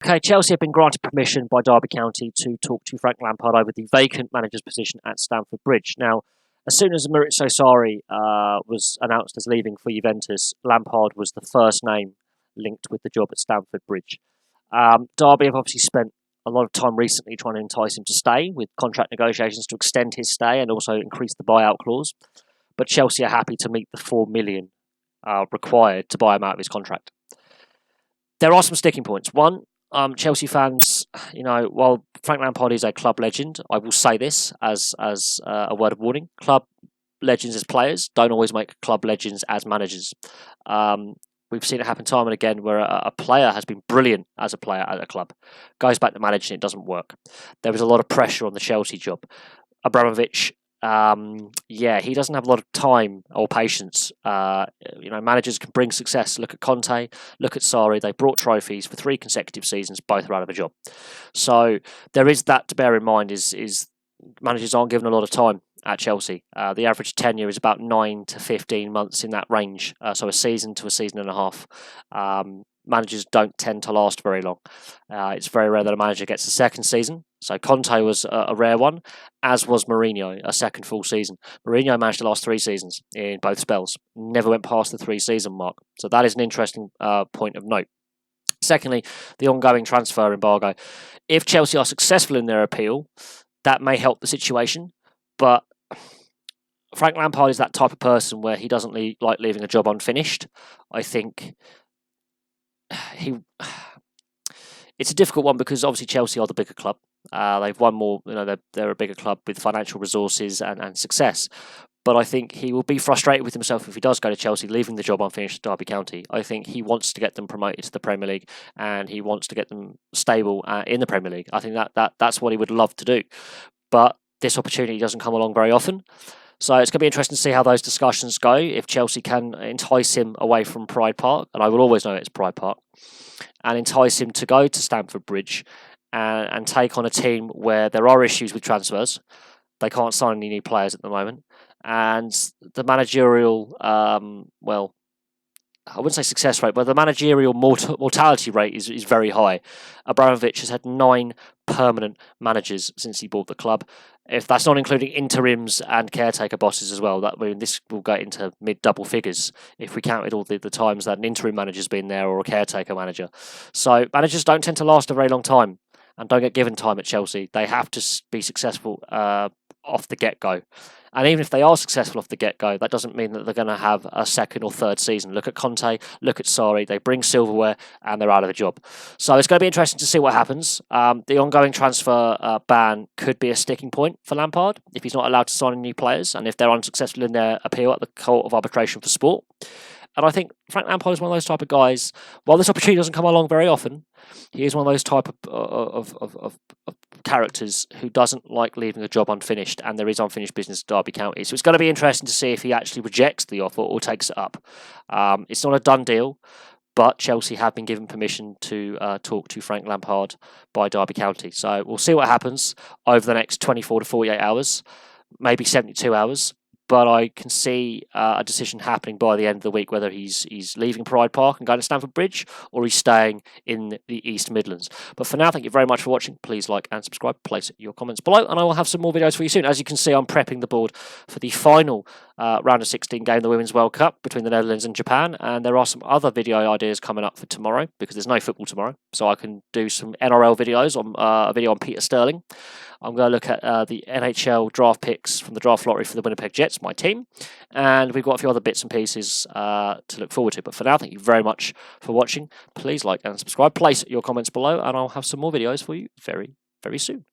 Okay, Chelsea have been granted permission by Derby County to talk to Frank Lampard over the vacant manager's position at Stamford Bridge. Now, as soon as Maurizio Sarri was announced as leaving for Juventus, Lampard was the first name linked with the job at Stamford Bridge. Derby have obviously spent a lot of time recently trying to entice him to stay, with contract negotiations to extend his stay and also increase the buyout clause. But Chelsea are happy to meet the £4 million required to buy him out of his contract. There are some sticking points. One, Chelsea fans, while Frank Lampard is a club legend, I will say this as a word of warning: club legends as players don't always make club legends as managers. We've seen it happen time and again where a player has been brilliant as a player at a club, goes back to managing, it doesn't work. There was a lot of pressure on the Chelsea job. Abramovich, he doesn't have a lot of time or patience. Managers can bring success. Look at Conte, look at Sarri. They brought trophies for 3 consecutive seasons. Both are out of a job. So there is that to bear in mind. Is managers aren't given a lot of time at Chelsea. The average tenure is about 9 to 15 months, in that range. So a season to a season and a half. Managers don't tend to last very long. It's very rare that a manager gets a second season. So Conte was a rare one, as was Mourinho, a second full season. Mourinho managed to last 3 seasons in both spells, never went past the 3-season mark. So that is an interesting point of note. Secondly, the ongoing transfer embargo. If Chelsea are successful in their appeal, that may help the situation. But Frank Lampard is that type of person where he doesn't like leaving a job unfinished. I think it's a difficult one because obviously Chelsea are the bigger club. They've won more, they're a bigger club with financial resources and success. But I think he will be frustrated with himself if he does go to Chelsea, leaving the job unfinished at Derby County. I think he wants to get them promoted to the Premier League, and he wants to get them stable in the Premier League. I think that's what he would love to do. But this opportunity doesn't come along very often. So it's going to be interesting to see how those discussions go, if Chelsea can entice him away from Pride Park, and I will always know it's Pride Park, and entice him to go to Stamford Bridge and take on a team where there are issues with transfers. They can't sign any new players at the moment. And the managerial, I wouldn't say success rate, but the managerial mortality rate is very high. Abramovich has had 9 permanent managers since he bought the club. If that's not including interims and caretaker bosses as well, this will go into mid-double figures if we counted all the times that an interim manager's been there or a caretaker manager. So managers don't tend to last a very long time and don't get given time at Chelsea. They have to be successful off the get-go. And even if they are successful off the get-go, that doesn't mean that they're going to have a second or third season. Look at Conte, look at Sarri. They bring silverware and they're out of a job. So it's going to be interesting to see what happens. The ongoing transfer ban could be a sticking point for Lampard if he's not allowed to sign any new players and if they're unsuccessful in their appeal at the Court of Arbitration for Sport. And I think Frank Lampard is one of those type of guys. While this opportunity doesn't come along very often, he is one of those type of characters who doesn't like leaving a job unfinished, and there is unfinished business at Derby County. So it's going to be interesting to see if he actually rejects the offer or takes it up. It's not a done deal, but Chelsea have been given permission to talk to Frank Lampard by Derby County. So we'll see what happens over the next 24 to 48 hours, maybe 72 hours. But I can see a decision happening by the end of the week, whether he's leaving Pride Park and going to Stamford Bridge or he's staying in the East Midlands. But for now, thank you very much for watching. Please like and subscribe. Place your comments below, and I will have some more videos for you soon. As you can see, I'm prepping the board for the final round of 16 game, the Women's World Cup between the Netherlands and Japan. And there are some other video ideas coming up for tomorrow because there's no football tomorrow. So I can do some NRL videos on a video on Peter Sterling. I'm going to look at the NHL draft picks from the draft lottery for the Winnipeg Jets, my team. And we've got a few other bits and pieces to look forward to. But for now, thank you very much for watching. Please like and subscribe. Place your comments below, and I'll have some more videos for you very, very soon.